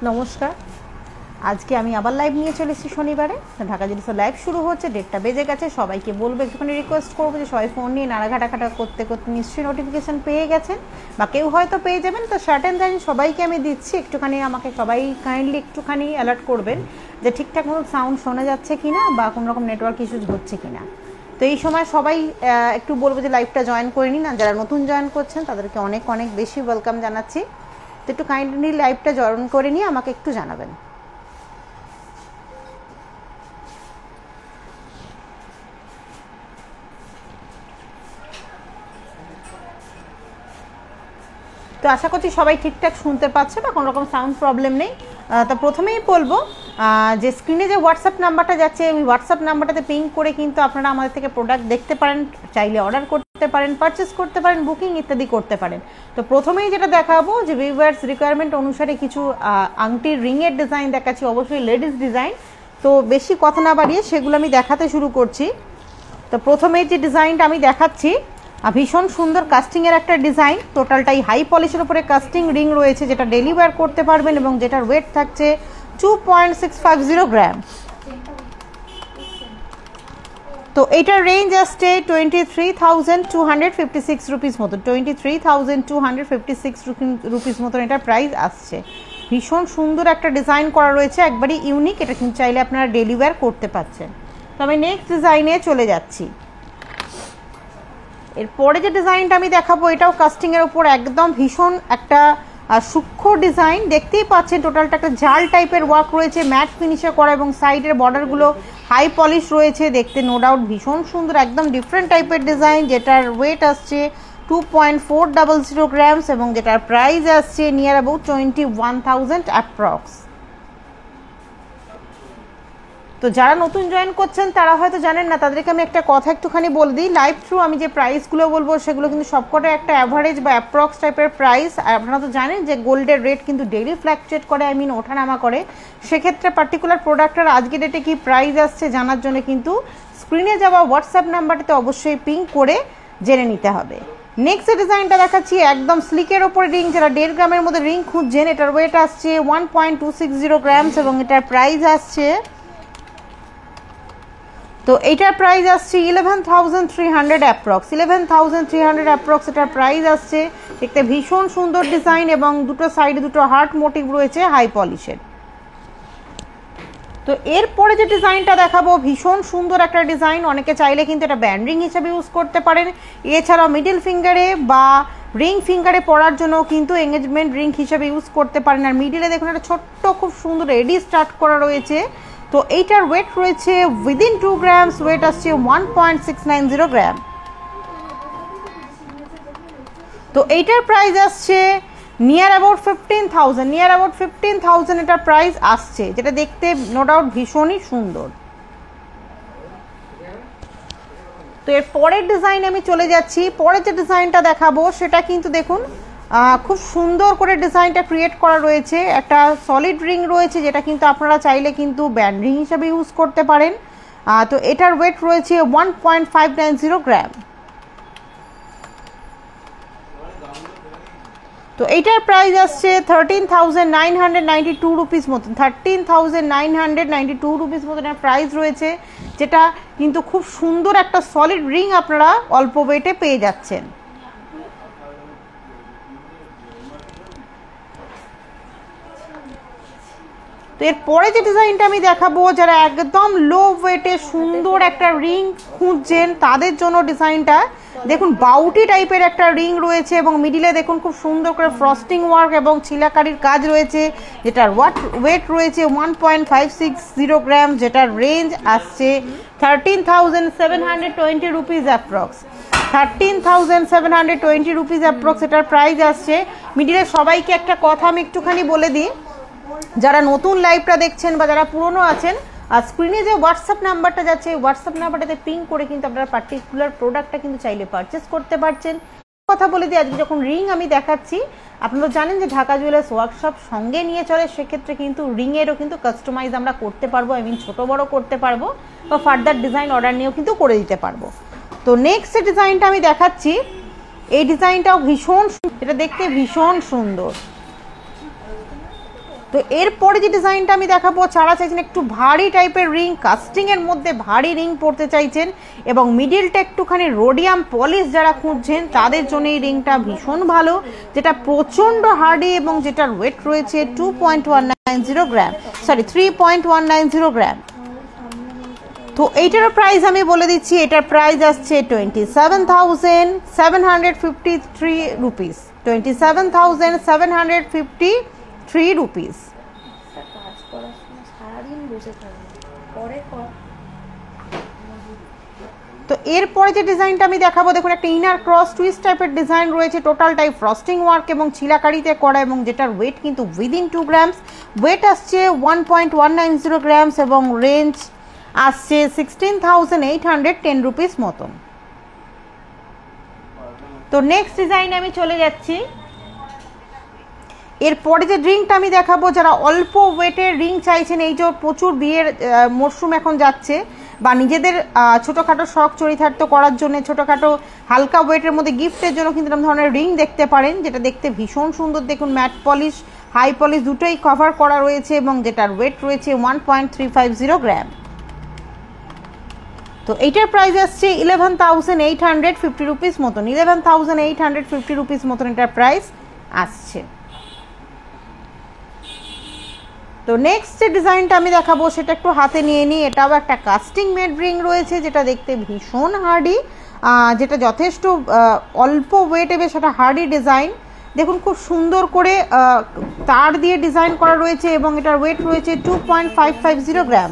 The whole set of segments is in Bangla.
নমস্কার। আজকে আমি আবার লাইভ নিয়ে চলে এসেছি শনিবারে। ঢাকা জিনিসের লাইভ শুরু হচ্ছে, 1:30 বেজে গেছে। সবাইকে বলবো, একটুখানি রিকোয়েস্ট করবো যে সবাই ফোন নিয়ে নাড়াঘাটা করতে করতে নিশ্চয়ই নোটিফিকেশান পেয়ে গেছেন বা কেউ হয়তো পেয়ে যাবেন। তো সার্টেন টাইম সবাইকে আমি দিচ্ছি, একটুখানি আমাকে সবাই কাইন্ডলি একটুখানি অ্যালার্ট করবেন যে ঠিকঠাক মতো সাউন্ড শোনা যাচ্ছে কিনা বা কোনো রকম নেটওয়ার্ক ইস্যুজ হচ্ছে কিনা। তো এই সময় সবাই একটু বলবো যে লাইভটা জয়েন করে নিন। আর যারা নতুন জয়েন করছেন তাদেরকে অনেক অনেক বেশি ওয়েলকাম জানাচ্ছি। তো একটু কাইন্ডলি লাইভটা জয়েন করে নিয়ে আমাকে একটু জানাবেন। তো আশা করছি সবাই ঠিকঠাক শুনতে পাচ্ছে বা কোনো রকম সাউন্ড প্রবলেম নেই। তো প্রথমেই বলবো যে স্ক্রিনে যে হোয়াটসঅ্যাপ নাম্বারটা যাচ্ছে, ওই হোয়াটসঅ্যাপ নাম্বারটাতে পিং করে কিন্তু আপনারা আমাদের থেকে প্রোডাক্ট দেখতে পারেন, চাইলে অর্ডার করতে পারেন, পারচেস করতে পারেন, বুকিং ইত্যাদি করতে পারেন। তো প্রথমেই যেটা দেখাবো যে ভিউয়ার্স রিকোয়ারমেন্ট অনুসারে কিছু আংটির রিংয়ের ডিজাইন দেখাচ্ছি, অবশ্যই লেডিস ডিজাইন। তো বেশি কথা না বাড়িয়ে সেগুলো আমি দেখাতে শুরু করছি। তো প্রথমেই যে ডিজাইনটা আমি দেখাচ্ছি, ভীষণ সুন্দর কাস্টিংয়ের একটা ডিজাইন। টোটালটাই হাই পলিশের উপরে কাস্টিং রিং রয়েছে, যেটা ডেলি ওয়্যার করতে পারবেন এবং যেটার ওয়েট থাকছে 2.650 গ্রাম। তো এইটার রেঞ্জ আসছে 23,256 রুপিস মতো, 23,256 রুপিস মতন এটার প্রাইস আসছে। ভীষণ সুন্দর একটা ডিজাইন করা রয়েছে, একবারই ইউনিক। এটা কিন্তু চাইলে আপনারা ডেলি ওয়্যার করতে পারছেন। তো আমি নেক্সট ডিজাইনে চলে যাচ্ছি। এরপরে যে ডিজাইনটা আমি দেখাবো, এটাও কাস্টিংয়ের ওপর একদম ভীষণ একটা সূক্ষ্ম ডিজাইন। দেখতেই পাচ্ছেন টোটালটা একটা জাল টাইপের ওয়ার্ক রয়েছে, ম্যাট ফিনিশে করা এবং সাইডের বর্ডারগুলো হাই পলিশ রয়েছে। দেখতে নো ডাউট ভীষণ সুন্দর, একদম ডিফারেন্ট টাইপের ডিজাইন, যেটার ওয়েট আসছে 2.400 গ্রামস এবং যেটার প্রাইস আসছে নিয়ার অ্যাবাউট 21,000 অ্যাপ্রক্স। তো যারা নতুন জয়েন করছেন তারা হয়তো জানেন না, তাদেরকে আমি একটা কথা একটুখানি বলে দিই। লাইভ থ্রু আমি যে প্রাইসগুলো বলবো সেগুলো কিন্তু সবকটা একটা অ্যাভারেজ বা অ্যাপ্রক্স টাইপের প্রাইস। আর আপনারা তো জানেন যে গোল্ডের রেট কিন্তু ডেইলি ফ্ল্যাকচুয়েট করে, ওঠানামা করে। সেক্ষেত্রে পার্টিকুলার প্রোডাক্টের আজকে ডেটে কি প্রাইস আসছে জানার জন্য কিন্তু স্ক্রিনে যাওয়া হোয়াটসঅ্যাপ নাম্বারটিতে অবশ্যই পিং করে জেনে নিতে হবে। নেক্সট ডিজাইনটা দেখাচ্ছি, একদম স্লিকের ওপরে রিং, যারা 1.5 গ্রামের মধ্যে রিং খুঁজছেন। এটার ওয়েট আসছে 1.260 গ্রামস এবং এটার প্রাইস আসছে, তো এইটার প্রাইস আসছে 11,300 অ্যাপ্রক্স, 11,300 অ্যাপ্রক্স এটার প্রাইস আসছে। দেখতে ভীষণ সুন্দর ডিজাইন এবং দুটো সাইডে দুটো হার্ট মোটিভ রয়েছে হাই পলিশের। তো এরপরে যে ডিজাইনটা দেখাবো, ভীষণ সুন্দর একটা ডিজাইন। অনেকে চাইলে কিন্তু এটা ব্যান্ড রিং হিসেবে ইউজ করতে পারেন, এছাড়াও মিডল ফিঙ্গারে বা রিং ফিঙ্গারে পরার জন্য কিন্তু এঙ্গেজমেন্ট রিং হিসেবে ইউজ করতে পারেন। আর মিডিলে দেখুন একটা ছোট্ট খুব সুন্দর এডি স্টার্ট করা রয়েছে। তো এইটার ওয়েট রয়েছে উইদিন 2 গ্রামস, ওয়েট আসছে 1.690 গ্রাম। তো এইটার প্রাইস আসছে নিয়ার অ্যাবাউট 15,000 এটার প্রাইস আসছে, যেটা দেখতে নো ডাউট ভীষণই সুন্দর। তো এর পরের ডিজাইন আমি চলে যাচ্ছি। পরের যে ডিজাইনটা দেখাবো সেটা কিন্তু দেখুন খুব সুন্দর করে ডিজাইনটা ক্রিয়েট করা রয়েছে। একটা সলিড রিং রয়েছে, যেটা কিন্তু আপনারা চাইলে কিন্তু ব্যান্ড রিং হিসেবে ইউজ করতে পারেন। তো এটার ওয়েট রয়েছে 1.590 গ্রাম। তো এইটার প্রাইস আসছে 13,992 রুপিস মতন, 13,992 রুপিস মতন এর প্রাইস রয়েছে, যেটা কিন্তু খুব সুন্দর একটা সলিড রিং আপনারা অল্প ওয়েটে পেয়ে যাচ্ছেন। তো এরপরে যে ডিজাইনটা আমি দেখাবো, যারা একদম লো ওয়েটে সুন্দর একটা রিং খুঁজছেন তাদের জন্য ডিজাইনটা দেখুন। বাউটি টাইপের একটা রিং রয়েছে এবং মিডিলে দেখুন খুব সুন্দর করে ফ্রস্টিং ওয়ার্ক এবং ছিলাকারির কাজ রয়েছে, যেটার ওয়েট রয়েছে 1.560 গ্রাম, যেটার রেঞ্জ আসছে 13,720 রুপিস অ্যাপ্রক্স, 13,720 রুপিস অ্যাপ্রক্স এটার প্রাইস আসছে। মিডিলে সবাইকে একটা কথা আমি একটুখানি বলে দিই, যারা নতুন লাইভটা দেখছেন বা যারা পুরনো আছেন, আর স্ক্রিনে যে হোয়াটসঅ্যাপ নাম্বারটা যাচ্ছে, হোয়াটসঅ্যাপ নাম্বারটাতে পিং করে কিন্তু আপনারা পার্টিকুলার প্রোডাক্টটা কিন্তু চাইলে পারচেস করতে পারছেন। কথা বলে দিই, আজকে যখন রিং আমি দেখাচ্ছি, আপনারা জানেন যে ঢাকা জুয়েলার্স ওয়ার্কশপ সঙ্গে নিয়ে চলে, সেক্ষেত্রে কিন্তু রিংয়েরও কিন্তু কাস্টমাইজ আমরা করতে পারবো, ছোটো বড়ো করতে পারবো বা ফার্দার ডিজাইন অর্ডার নিয়েও কিন্তু করে দিতে পারবো। তো নেক্সট ডিজাইনটা আমি দেখাচ্ছি, এই ডিজাইনটাও ভীষণ, এটা দেখতে ভীষণ সুন্দর। তো এরপরে যে ডিজাইনটা আমি দেখাবো, যারা চাইছেন একটু ভারী টাইপের রিং, কাস্টিংয়ের মধ্যে ভারী রিং পরতে চাইছেন এবং মিডিলটা একটুখানি রোডিয়াম পলিশ যারা খুঁজছেন তাদের জন্য এই রিংটা ভীষণ ভালো, যেটা প্রচণ্ড হার্ডি এবং যেটার ওয়েট রয়েছে 2.190 গ্রাম, সরি 3.190 গ্রাম। তো এইটার প্রাইস আমি বলে দিচ্ছি, এটার প্রাইস আসছে 27,753 রুপিস, 27,753 রুপিস। তো এরপরে যে ডিজাইনটা আমি দেখাবো, দেখুন একটা ইনার ক্রস টুইস্ট টাইপের ডিজাইন রয়েছে, টোটাল টাইপ ফ্রস্টিং ওয়ার্ক এবং চিলাকারিতে করা, এবং যেটার ওয়েট কিন্তু উইদিন 2 গ্রামস, ওয়েট আসছে 1.190 গ্রামস এবং রেঞ্জ আসছে 16,810 রুপিস মতন। তো নেক্সট ডিজাইনে আমি চলে যাচ্ছি। এরপরে যে রিংটা আমি দেখাবো, যারা অল্প ওয়েটের রিং চাইছেন, এই যে প্রচুর বিয়ের মরশুম এখন যাচ্ছে, বা নিজেদের ছোটোখাটো শখ চরিতার্থ করার জন্য ছোটোখাটো হালকা ওয়েটের মধ্যে গিফটের জন্য কিন্তু এরকম ধরনের রিং দেখতে পারেন, যেটা দেখতে ভীষণ সুন্দর। দেখুন ম্যাট পলিশ, হাই পলিশ দুটোই কভার করা রয়েছে এবং যেটার ওয়েট রয়েছে 1.350 গ্রাম। তো এইটার প্রাইস আসছে 11,850 রুপিস মতন, 11,850 রুপিস মতন এটার প্রাইস আসছে। তো নেক্সট যে ডিজাইনটা আমি দেখাবো সেটা একটু হাতে নিয়ে নিই। এটাও একটা কাস্টিং মেড রিং রয়েছে, যেটা দেখতে ভীষণ হার্ডি, যেটা যথেষ্ট অল্প ওয়েটে বেশ একটা হার্ডি ডিজাইন। দেখুন খুব সুন্দর করে তার দিয়ে ডিজাইন করা রয়েছে এবং এটার ওয়েট রয়েছে 2.550 গ্রাম।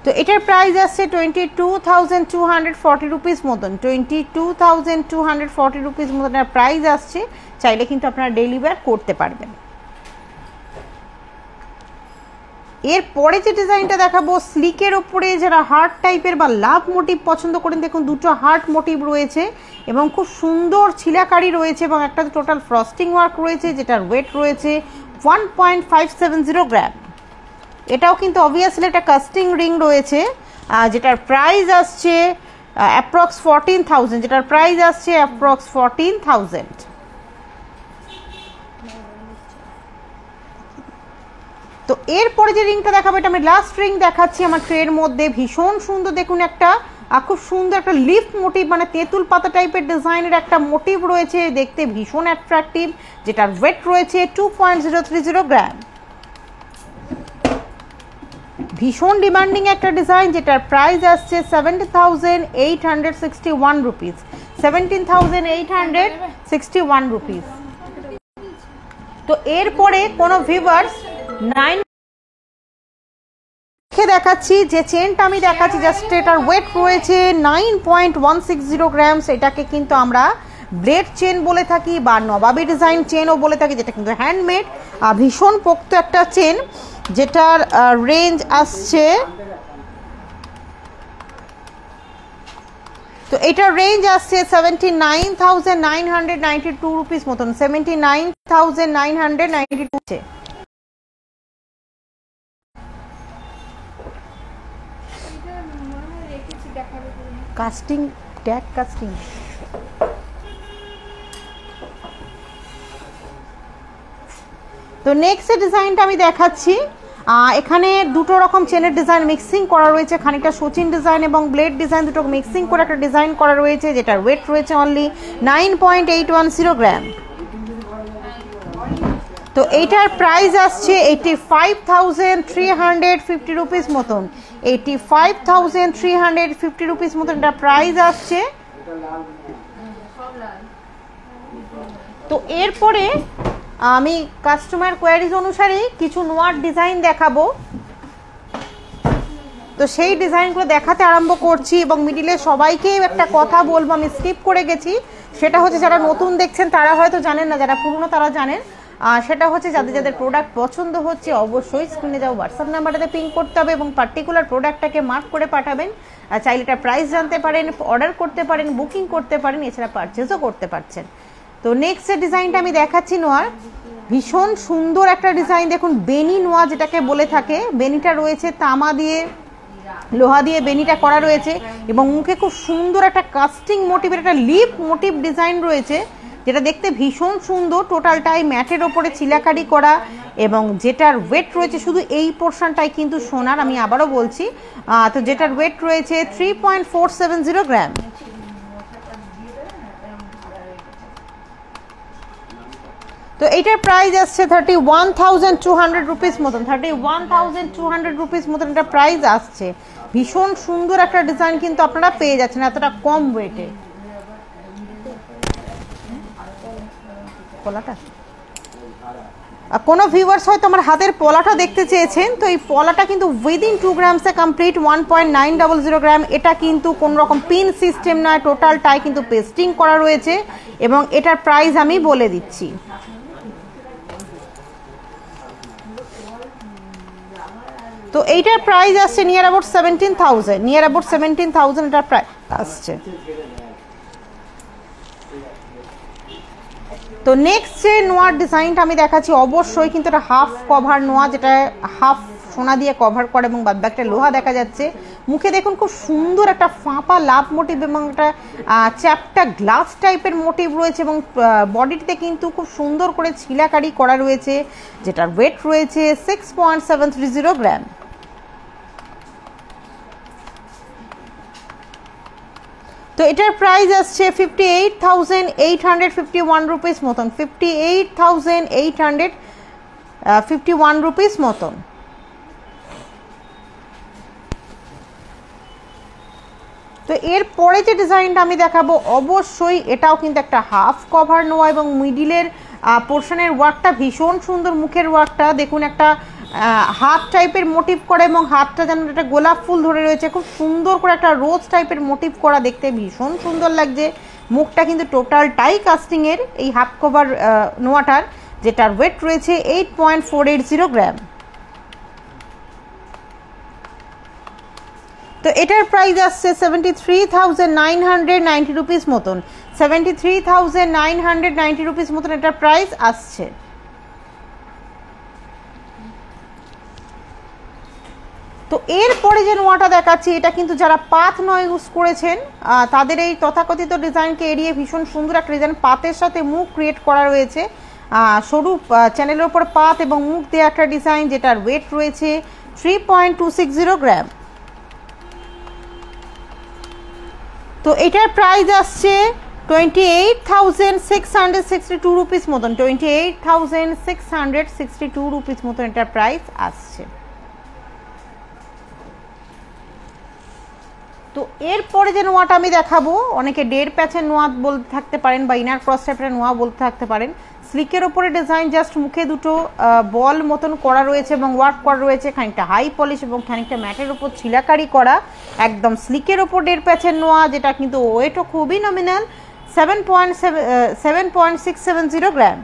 তো এটার প্রাইস আসছে 22,240 রুপিস মতন, 22,240 রুপিস মতন এর প্রাইস আসছে। চাইলে কিন্তু আপনারা ডেইলি ওয়্যার করতে পারবেন। এরপরে যে ডিজাইনটা দেখাবো, স্লিকের ওপরে যারা হার্ট টাইপের বা লাভ মোটিভ পছন্দ করেন, দেখুন দুটো হার্ট মোটিভ রয়েছে এবং খুব সুন্দর ছিলাকারি রয়েছে এবং একটা টোটাল ফ্রস্টিং ওয়ার্ক রয়েছে, যেটার ওয়েট রয়েছে 1.570 গ্রাম। এটাও কিন্তু অবভিয়াসলি একটা কাস্টিং রিং রয়েছে, যেটার প্রাইস আসছে অ্যাপ্রক্স 14,000, যেটার প্রাইস আসছে অ্যাপ্রক্স 14,000। তো এরপরে যে রিংটা দেখাবো, এটা আমি লাস্ট রিং দেখাচ্ছি আমার ট্রের মধ্যে, ভীষণ সুন্দর। দেখুন একটা খুব সুন্দর একটা লিফ মোটিভ, মানে তেঁতুল পাতা টাইপের ডিজাইনের একটা মোটিভ রয়েছে, দেখতে ভীষণ অ্যাট্রাকটিভ, যেটার ওয়েট রয়েছে 2.030 গ্রাম। ভীষণ ডিমান্ডিং একটা ডিজাইন, যেটার প্রাইস আসছে 17,861 রুপিস, 17,861 রুপিস। তো এরপরে কোনো ভিউয়ার্স 9 দেখাচ্ছি, যে চেনটা আমি দেখাচ্ছি জাস্ট এটার ওয়েট রয়েছে 9.160 গ্রামস। এটাকে কিন্তু আমরা ব্লেড চেন বলে থাকি বা নবাবী ডিজাইন চেনও বলে থাকি, যেটা কিন্তু হ্যান্ডমেড, ভীষণ পোক্ত একটা চেন, যেটার রেঞ্জ আসছে, তো এটার রেঞ্জ আসছে 79,992 রুপিস মতন, 79,992। Casting tag casting. তো নেক্সট ডিজাইনটা আমি দেখাচ্ছি, এখানে দুটো রকম চেনের ডিজাইন মিক্সিং করা রয়েছে, খানিকটা সচিন ডিজাইন এবং ব্লেড ডিজাইন দুটো মিক্সিং করে একটা ডিজাইন করা রয়েছে, যেটার ওয়েট রয়েছে অনলি 9.810 গ্রাম। তো এইটার প্রাইস আসছে 85,350 রুপিস মতন, 85,350 রুপিস মতন এটা প্রাইস আসছে। তো এরপরে আমি কাস্টমার কোয়ারিজ অনুসারে কিছু নোয়ার ডিজাইন দেখাবো। তো সেই ডিজাইনগুলো দেখাতে আরম্ভ করছি এবং মিডিলে সবাইকেই একটা কথা বলবো, আমি স্কিপ করে গেছি, সেটা হচ্ছে যারা নতুন দেখছেন তারা হয়তো জানেন না, যারা পুরনো তারা জানেন। সেটা হচ্ছে যাদের যাদের প্রোডাক্ট পছন্দ হচ্ছে অবশ্যই স্ক্রিনে যাও হোয়াটসঅ্যাপ নাম্বারটাতে পিং করতে হবে এবং পার্টিকুলার প্রোডাক্টটাকে মার্ক করে পাঠাবেন। চাইলে এটার প্রাইস জানতে পারেন, অর্ডার করতে পারেন, বুকিং করতে পারেন, এছাড়া পারচেজও করতে পারছেন। তো নেক্সট ডিজাইনটা আমি দেখাচ্ছি নোয়ার, ভীষণ সুন্দর একটা ডিজাইন। দেখুন বেনি নোয়া যেটাকে বলে থাকে, বেনিটা রয়েছে তামা দিয়ে, লোহা দিয়ে বেনিটা করা রয়েছে এবং মুখে খুব সুন্দর একটা কাস্টিং মোটিভের একটা লিপ মোটিভ ডিজাইন রয়েছে, যেটা দেখতে ভীষণ সুন্দর, টোটালটাই ম্যাটের ওপরে ছিলাকারি করা এবং যেটার ওয়েট রয়েছে শুধু এই পোর্শনটাই কিন্তু সোনার, আমি আবারও বলছি। তো যেটার ওয়েট রয়েছে 3.470 গ্রাম। তো এইটার প্রাইস আসছে 31,200 রুপিস মতন, 31,200 রুপিস মতন এটা প্রাইস আসছে। ভীষণ সুন্দর একটা ডিজাইন কিন্তু আপনারা পেয়ে যাচ্ছেন এতটা কম ওয়েটে। পলাটা কোনো ভিউয়ার্স হয়তো আমার হাতের পলাটা দেখতে চেয়েছেন, তো এই পলাটা কিন্তু উইদিন 2 গ্রামসে কমপ্লিট, 1.900 গ্রাম। এটা কিন্তু কোনো রকম পিন সিস্টেম নয়, টোটালটাই কিন্তু পেস্টিং করা রয়েছে এবং এটার প্রাইস আমি বলে দিচ্ছি। তো এইটার প্রাইস আসছে নিয়ার অ্যাবাউট 17,000, এটার প্রাইস আসছে। তো নেক্সট যে নোয়ার ডিজাইনটা আমি দেখাচ্ছি, অবশ্যই কিন্তু এটা হাফ কভার নোয়া, যেটা হাফ সোনা দিয়ে কভার করে এবং বাদবাকিটা লোহা দেখা যাচ্ছে। মুখে দেখুন খুব সুন্দর একটা ফাঁপা লাভ মোটিভ এবং একটা চ্যাপটা গ্লাস টাইপের মোটিভ রয়েছে এবং বডিতে কিন্তু খুব সুন্দর করে ছিলাকারি করা রয়েছে, যেটার ওয়েট রয়েছে 6.730 গ্রাম। তো এটার প্রাইস আসছে 58,851 রুপিস মতন, 58,851 রুপিস মতন। তো এরপরে যে ডিজাইনটা আমি দেখাবো, অবশ্যই এটাও কিন্তু একটা হাফ কভার নোয়া এবং মিডিলের পোর্শনের ওয়ার্কটা ভীষণ সুন্দর। মুখের ওয়ার্কটা দেখুন, একটা হাত টাইপের মোটিভ করা এবং হাতটা যেন একটা গোলাপ ফুল ধরে রয়েছে, খুব সুন্দর করে একটা রোজ টাইপের মোটিভ করা, দেখতে ভীষণ সুন্দর লাগছে। মুখটা কিন্তু টোটালটাই কাস্টিংয়ের এই হাফ কভার নোয়াটার, যেটার ওয়েট রয়েছে 8.480 গ্রাম। তো এটার প্রাইস আসছে 73,990 রুপিস মতন, 73,990 রুপিস মতন এটার প্রাইস আসছে। তো এরপরে যে নোয়াটা দেখাচ্ছি, এটা কিন্তু যারা পাত নয় ইউজ করেছেন তাদের এই তথাকথিত ডিজাইনকে এড়িয়ে ভীষণ সুন্দর একটা ডিজাইন, পাতের সাথে মুখ ক্রিয়েট করা রয়েছে, সরু চ্যানেলের ওপর পাত এবং মুখ দেওয়া একটা ডিজাইন, যেটার ওয়েট রয়েছে 3.260 গ্রাম। তো এটার প্রাইস আসছে 28,662 রুপিস মতন, 28,662 রুপিস মতন এটার প্রাইস আসছে। তো এরপরে যে নোয়াটা আমি দেখাবো, অনেকে 1.5 প্যাচের নোয়া বলতে থাকতে পারেন বা ইনার ক্রস টাইপের নোয়া বলতে থাকতে পারেন। স্লিকের ওপরে ডিজাইন, জাস্ট মুখে দুটো বল মতন করা রয়েছে এবং ওয়ার্ক করা রয়েছে, খানিকটা হাই পলিশ এবং খানিকটা ম্যাটের ওপর ছিলাকারি করা, একদম স্লিকের ওপর 1.5 প্যাচের নোয়া, যেটা কিন্তু ওয়েটও খুবই নমিনাল, 7.670 গ্রাম।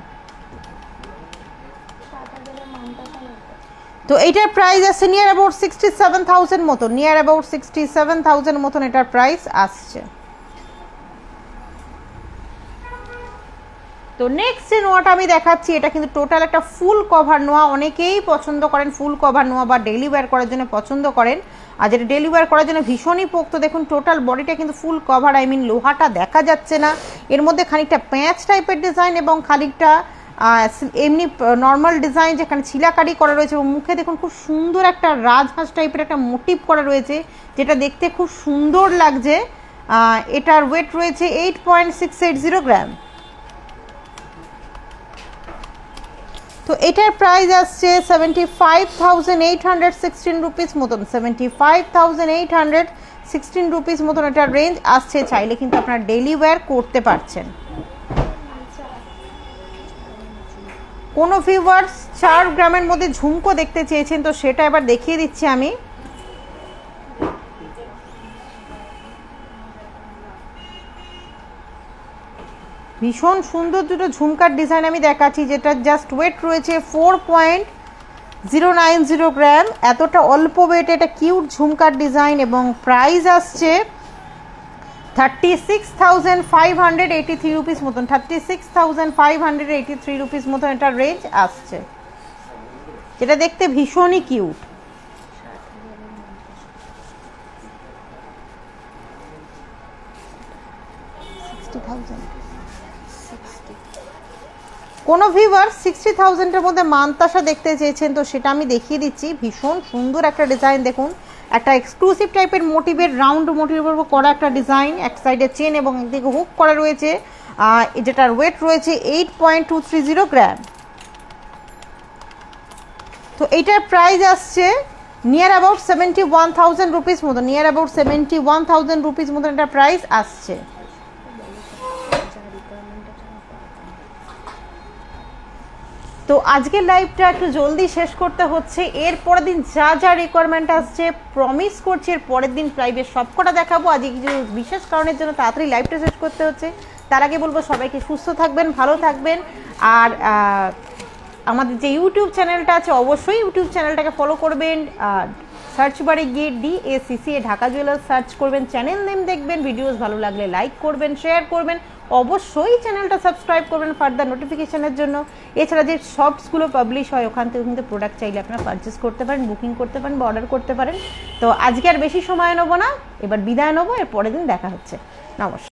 তো এইটার প্রাইস আসছে নিয়ার অ্যাবাউট 67,000 মতন, নিয়ার অ্যাবাউট 67,000 মতন এটার প্রাইস আসছে। তো নেক্সট যে নোয়াটা আমি দেখাচ্ছি, এটা কিন্তু টোটাল একটা ফুল কভার নোয়া, অনেকেই পছন্দ করেন ফুল কভার নোয়া বা ডেইলি ওয়্যার করার জন্য পছন্দ করেন, আর যেটা ডেইলি ওয়্যার করার জন্য ভীষণই পোক্ত। দেখুন টোটাল বডিটা কিন্তু ফুল কভার, আই মিন লোহাটা দেখা যাচ্ছে না, এর মধ্যে খানিকটা প্যাঁচ টাইপের ডিজাইন এবং খানিকটা এমনি নর্মাল ডিজাইন যেখানে ছিলাকারি করা রয়েছে এবং মুখে দেখুন খুব সুন্দর একটা রাজহাঁস টাইপের একটা মোটিভ করা রয়েছে, যেটা দেখতে খুব সুন্দর লাগছে। এটার ওয়েট রয়েছে 8.680 গ্রাম। তো এটার প্রাইস আসছে 75,816 রুপিস মতন, 75,816 রুপিস মতন এটার রেঞ্জ আসছে। চাইলে কিন্তু আপনার ডেইলি ওয়্যার করতে পারছেন। কোনো ভিউয়ার্স 4 গ্রামের মধ্যে ঝুমকো দেখতে চেয়েছেন, তো সেটা এবার দেখিয়ে দিচ্ছি আমি। ভীষণ সুন্দর দুটো ঝুমকার ডিজাইন আমি দেখাচ্ছি, যেটা জাস্ট ওয়েট রয়েছে 4.090 গ্রাম, এতটা অল্প ওয়েট, এটা কিউট ঝুমকার ডিজাইন এবং প্রাইস আসছে 36,583 রুপিস মতন, 36,583 রুপিস মতন এটার রেঞ্জ আসছে, যেটা দেখতে ভীষণই কিউট। কোনো ভিউয়ার 60,000-এর মধ্যে মানতাসা দেখতে চেয়েছেন, তো সেটা আমি দেখিয়ে দিচ্ছি। ভীষণ সুন্দর একটা ডিজাইন, দেখুন একটা এক্সক্লুসিভ টাইপের মোটিভের, রাউন্ড মোটিভের উপর করা একটা ডিজাইন, এক সাইডে চেন এবং একদিকে হুক করা রয়েছে, যেটার ওয়েট রয়েছে 8.230 গ্রাম। তো এইটার প্রাইস আসছে নিয়ার অ্যাবাউট 71,000 রুপিস মতো, নিয়ার অ্যাবাউট 71,000 রুপিস মতো এটা প্রাইস আসছে। তো আজকের লাইভটা একটু জলদি শেষ করতে হচ্ছে, এর পরের দিন যা যা রিকোয়ারমেন্ট আসছে প্রমিস করছি এর পরের দিন লাইভে সবকটা দেখাবো। আজকে কিছু বিশেষ কারণের জন্য তাড়াতাড়ি লাইভটা শেষ করতে হচ্ছে। তার আগে বলবো সবাইকে সুস্থ থাকবেন, ভালো থাকবেন। আর আমাদের যে ইউটিউব চ্যানেলটা আছে অবশ্যই ইউটিউব চ্যানেলটাকে ফলো করবেন। সার্চ বারে গিয়ে DACCA ঢাকা জুয়েলার্স সার্চ করবেন, চ্যানেল নেম দেখবেন, ভিডিওস ভালো লাগলে লাইক করবেন, শেয়ার করবেন, অবশ্যই চ্যানেলটা সাবস্ক্রাইব করবেন ফার্দার নোটিফিকেশনের জন্য। এছাড়া যে শর্টসগুলো পাবলিশ হয় ওখান থেকে কিন্তু প্রোডাক্ট চাইলে আপনারা পারচেস করতে পারেন, বুকিং করতে পারেন বা অর্ডার করতে পারেন। তো আজকে আর বেশি সময় নেবো না, এবার বিদায় নেবো, এর পরের দিন দেখা হচ্ছে। নমস্কার।